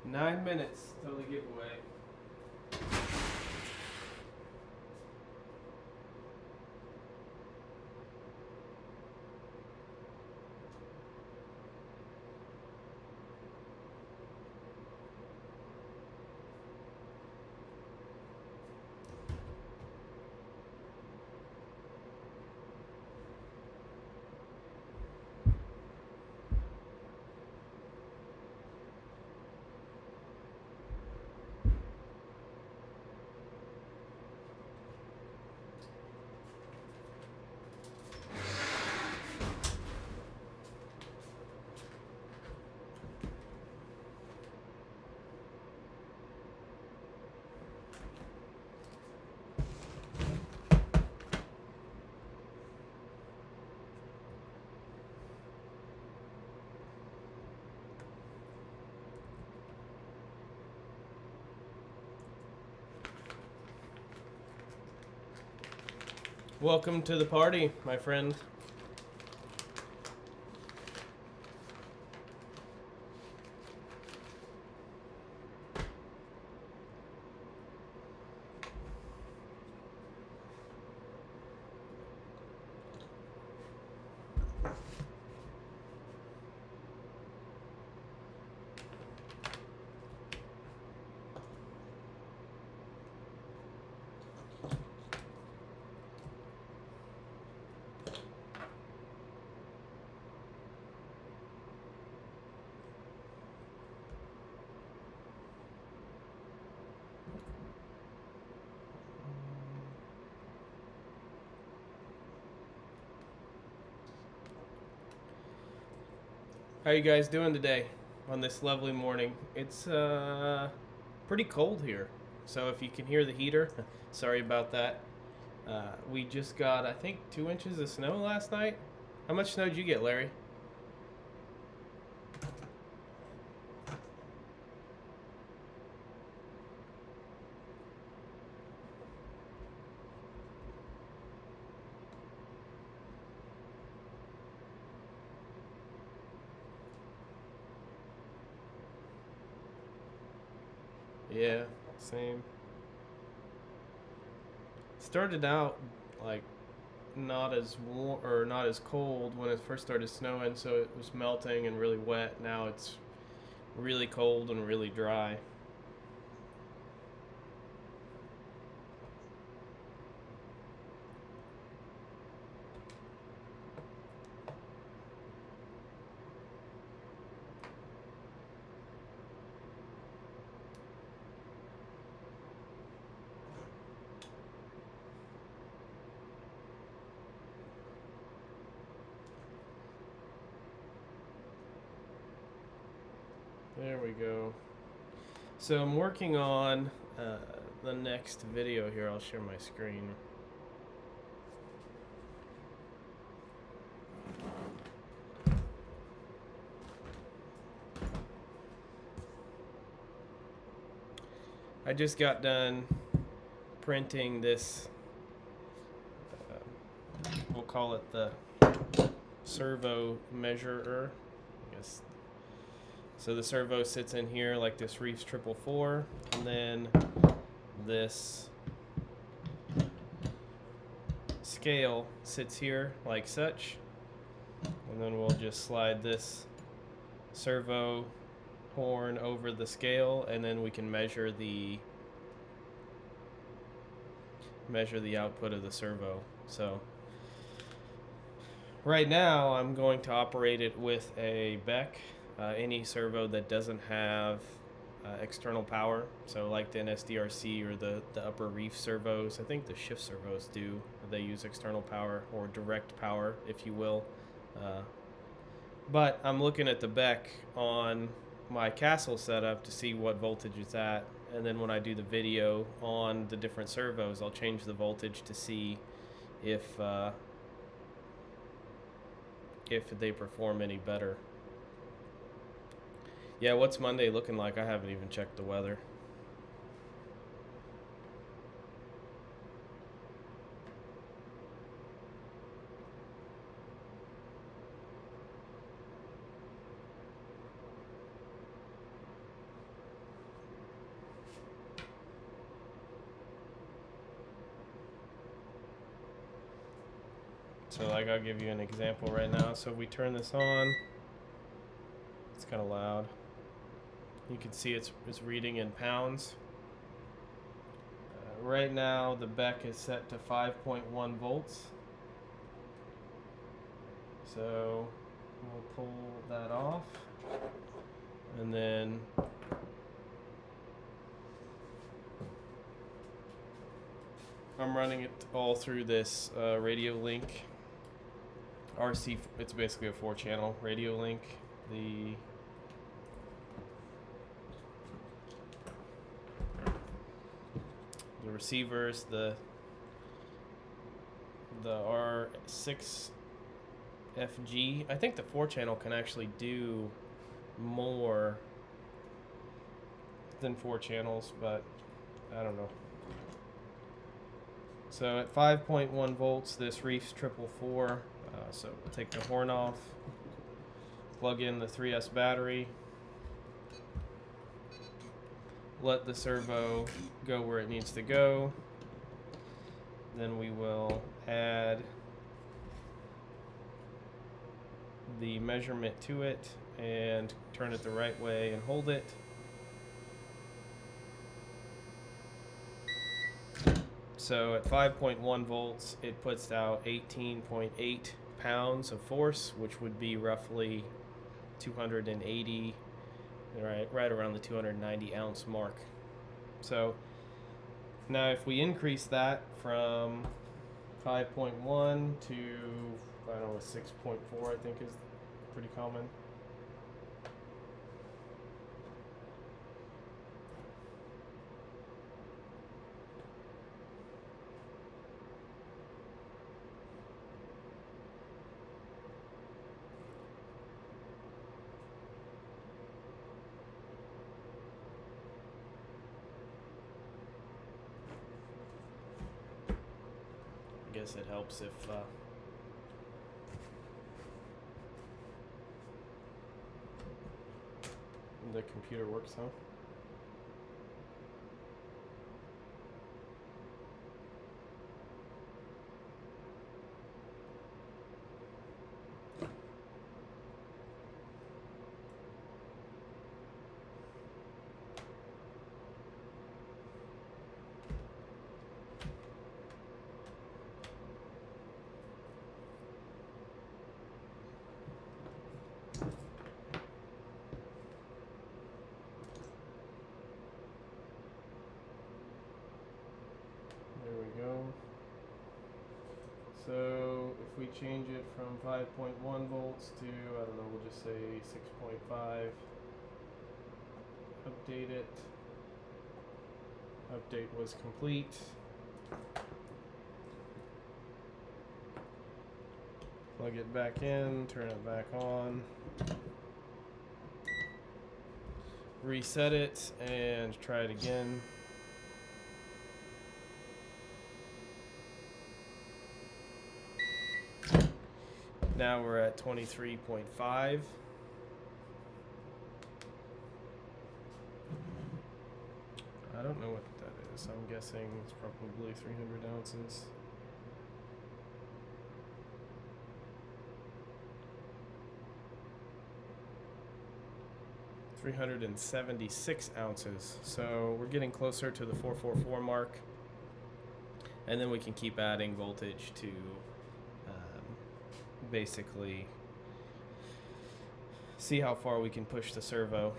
9 minutes till the giveaway. Welcome to the party, my friend. How you guys doing today on this lovely morning? It's pretty cold here, so if you can hear the heater, sorry about that. We just got, I think, 2 inches of snow last night. How much snow did you get, Larry? Yeah, same. Started out like not as warm or not as cold when it first started snowing, so it was melting and really wet. Now it's really cold and really dry. There we go. So I'm working on the next video here. I'll share my screen. I just got done printing this, we'll call it the servo measurer, I guess. So the servo sits in here like this Reef's 444, and then this scale sits here like such, and then we'll just slide this servo horn over the scale, and then we can measure the output of the servo. So right now I'm going to operate it with a Beck, any servo that doesn't have external power, so like the NSDRC or the upper reef servos. I think the shift servos do. They use external power or direct power, if you will. But I'm looking at the Beck on my castle setup to see what voltage it's at, and then when I do the video on the different servos, I'll change the voltage to see if they perform any better. Yeah, what's Monday looking like? I haven't even checked the weather. So like, I'll give you an example right now. So if we turn this on, it's kind of loud. You can see it's reading in pounds. Right now the Beck is set to 5.1 volts. So we'll pull that off, and then I'm running it all through this radiolink RC. It's basically a 4-channel radiolink. The receivers, the R6FG. I think the 4-channel can actually do more than 4 channels, but I don't know. So at 5.1 volts, this Reef's 444. So we'll take the horn off, plug in the 3S battery, let the servo go where it needs to go. Then we will add the measurement to it and turn it the right way and hold it. So at 5.1 volts, it puts out 18.8 pounds of force, which would be roughly 280, right around the 290 ounce mark. So now if we increase that from 5.1 to, I don't know, 6.4, I think is pretty common. I guess it helps if the computer works, huh? So if we change it from 5.1 volts to, I don't know, we'll just say 6.5, update it. Update was complete. Plug it back in, turn it back on, reset it, and try it again. Now we're at 23.5. I don't know what that is. I'm guessing it's probably 300 ounces. $376 ounces. So we're getting closer to the 444 mark. And then we can keep adding voltage to basically see how far we can push the servo.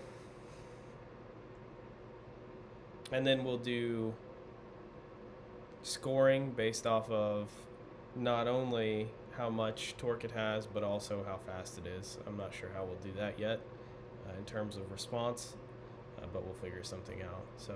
And then we'll do scoring based off of not only how much torque it has, but also how fast it is. I'm not sure how we'll do that yet in terms of response, but we'll figure something out. So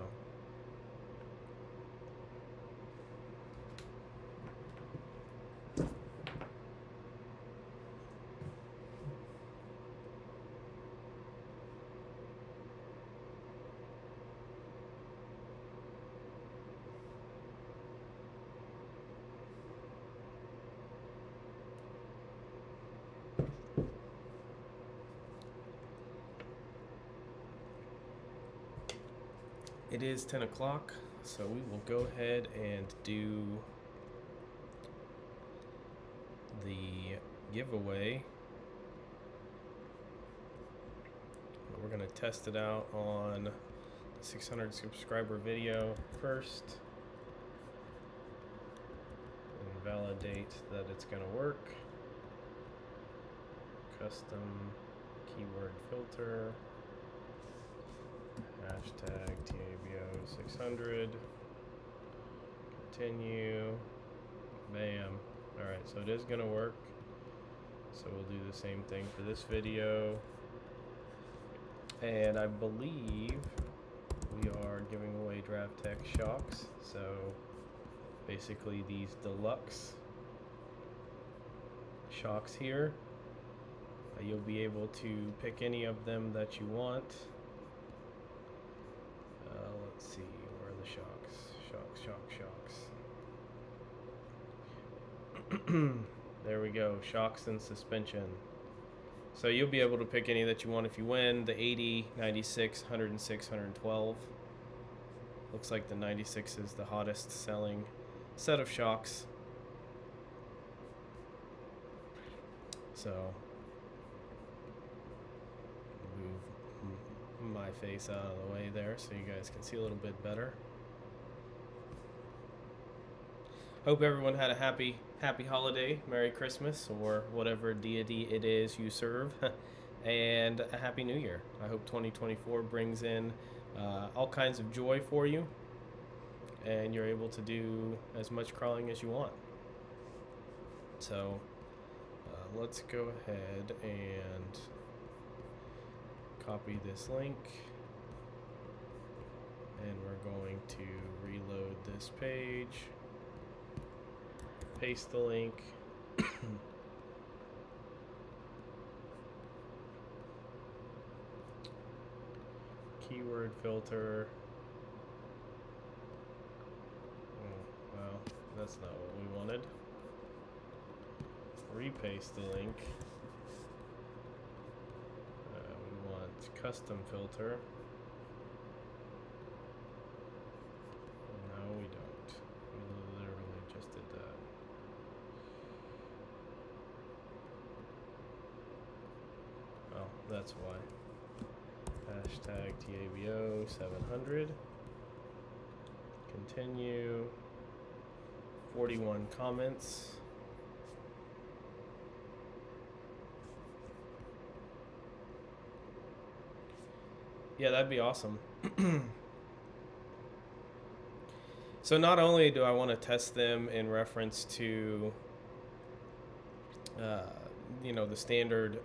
it is 10 o'clock, so we will go ahead and do the giveaway. We're going to test it out on the 600 subscriber video first and validate that it's going to work. Custom keyword filter. Hashtag TABO600. Continue. Bam. Alright, so it is going to work. So we'll do the same thing for this video. And I believe we are giving away DraftTech shocks. So basically these deluxe shocks here. You'll be able to pick any of them that you want. Let's see, where are the shocks? Shocks. There we go, shocks and suspension. So you'll be able to pick any that you want if you win. The 80, 96, 106, 112. Looks like the 96 is the hottest selling set of shocks. So move my face out of the way there so you guys can see a little bit better. Hope everyone had a happy holiday, Merry Christmas, or whatever deity it is you serve, and a Happy New Year. I hope 2024 brings in all kinds of joy for you, and you're able to do as much crawling as you want. So let's go ahead and copy this link, and we're going to reload this page. Paste the link. Keyword filter. Oh, well, that's not what we wanted. Repaste the link. We want custom filter. No, we don't. We literally just did that. Oh, that's why. Hashtag TABO 700. Continue. 41 comments. Yeah, that'd be awesome. So not only do I want to test them in reference to, you know, the standard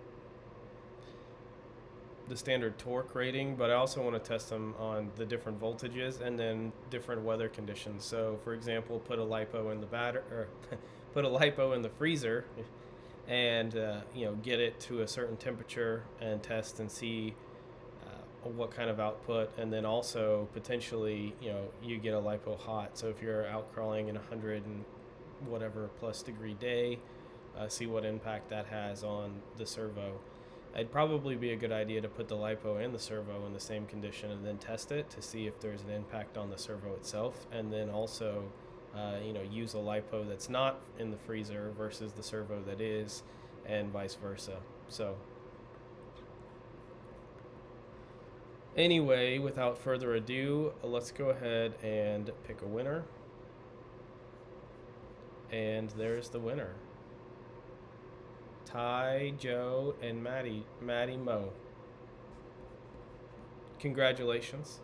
torque rating, but I also want to test them on the different voltages and then different weather conditions. So, for example, put a lipo in the put a lipo in the freezer, and you know, get it to a certain temperature and test and see what kind of output, and then also potentially, you know, you get a lipo hot. So if you're out crawling in 100 and whatever plus degree day, see what impact that has on the servo. it'd probably be a good idea to put the lipo and the servo in the same condition and then test it to see if there's an impact on the servo itself, and then also use a lipo that's not in the freezer versus the servo that is, and vice versa. So anyway, without further ado, let's go ahead and pick a winner. And there's the winner. Ty, Joe, and Maddie Mo. Congratulations.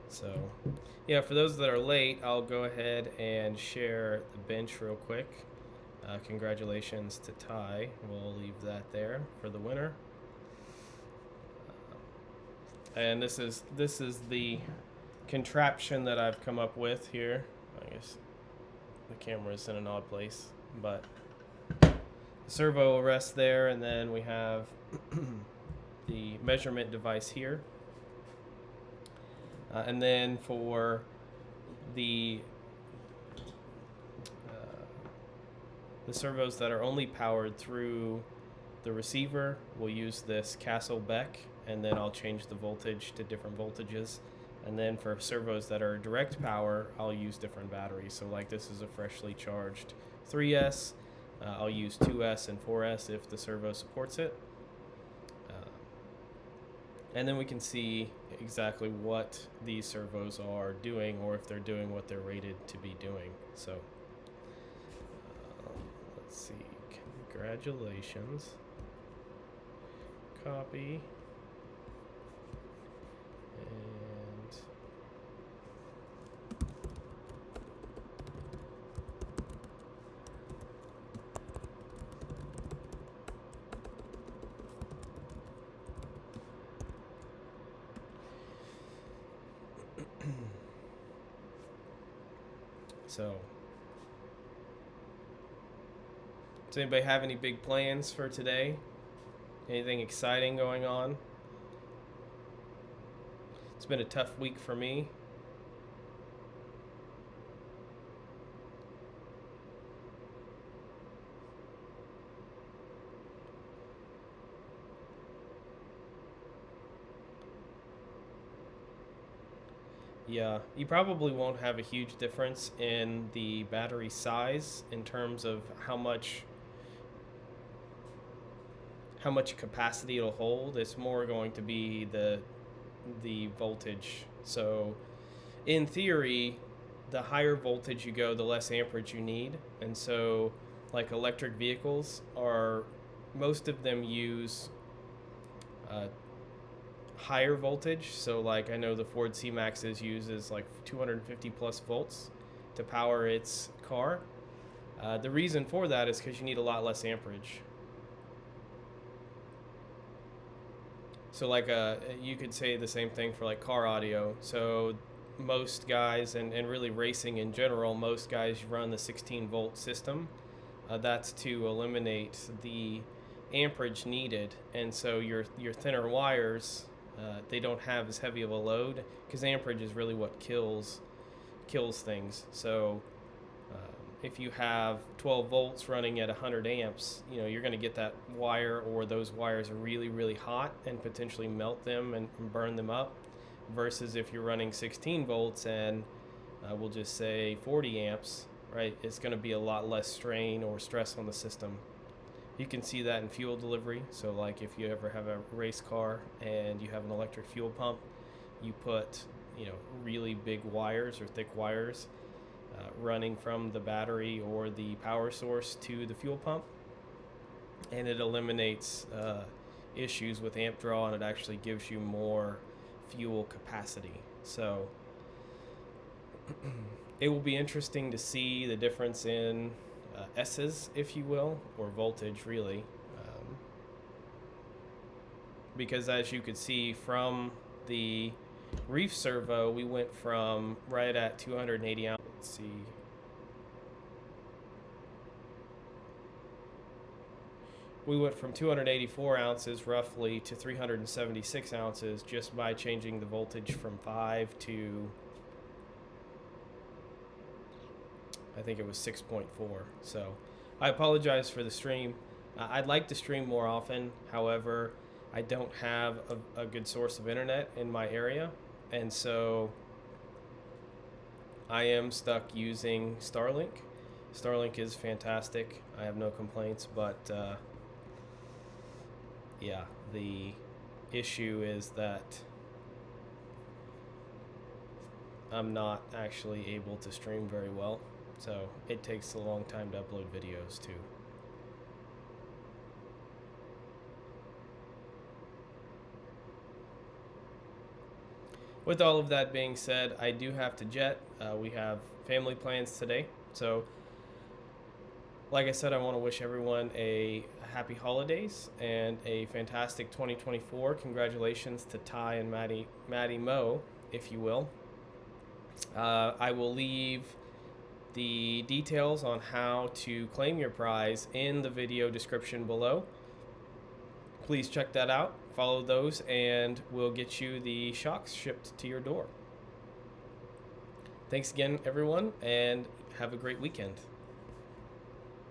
So, yeah, for those that are late, I'll go ahead and share the bench real quick. Congratulations to Ty. We'll leave that there for the winner. And this is the contraption that I've come up with here. I guess the camera is in an odd place, but the servo will rest there, and then we have the measurement device here. And then for the servos that are only powered through the receiver, we'll use this Castle Beck, and then I'll change the voltage to different voltages. And then for servos that are direct power, I'll use different batteries. So like this is a freshly charged 3S. I'll use 2S and 4S if the servo supports it. And then we can see exactly what these servos are doing, or if they're doing what they're rated to be doing. So let's see. Congratulations. Copy. And so, does anybody have any big plans for today? Anything exciting going on? It's been a tough week for me. Yeah, you probably won't have a huge difference in the battery size in terms of how much capacity it'll hold. It's more going to be the voltage. So in theory, the higher voltage you go, the less amperage you need. And so like electric vehicles most of them use higher voltage. So like I know the Ford C-Maxx uses like 250 plus volts to power its car. The reason for that is because you need a lot less amperage. So like you could say the same thing for like car audio. So most guys, and really racing in general, most guys run the 16 volt system. That's to eliminate the amperage needed, and so your thinner wires, they don't have as heavy of a load, because amperage is really what kills things. So if you have 12 volts running at 100 amps, you're going to get that wire, or those wires are really, really hot and potentially melt them and burn them up, versus if you're running 16 volts and we'll just say 40 amps, right? It's going to be a lot less strain or stress on the system. You can see that in fuel delivery. So like if you ever have a race car and you have an electric fuel pump, you put really big wires or thick wires running from the battery or the power source to the fuel pump, and it eliminates issues with amp draw, and it actually gives you more fuel capacity. So it will be interesting to see the difference in S's, if you will, or voltage really, because as you could see from the reef servo, we went from right at 280 amps. Let's see. we went from 284 ounces roughly to 376 ounces just by changing the voltage from 5 to, I think it was 6.4. So I apologize for the stream. I'd like to stream more often. However, I don't have a good source of internet in my area. And so I am stuck using Starlink. Starlink is fantastic. I have no complaints, but yeah, the issue is that I'm not actually able to stream very well. So it takes a long time to upload videos too. With all of that being said, I do have to jet. We have family plans today. So, like I said, I want to wish everyone a happy holidays and a fantastic 2024. Congratulations to Ty and Maddie Mo, if you will. I will leave the details on how to claim your prize in the video description below. Please check that out. Follow those, and we'll get you the shocks shipped to your door. Thanks again, everyone, and have a great weekend.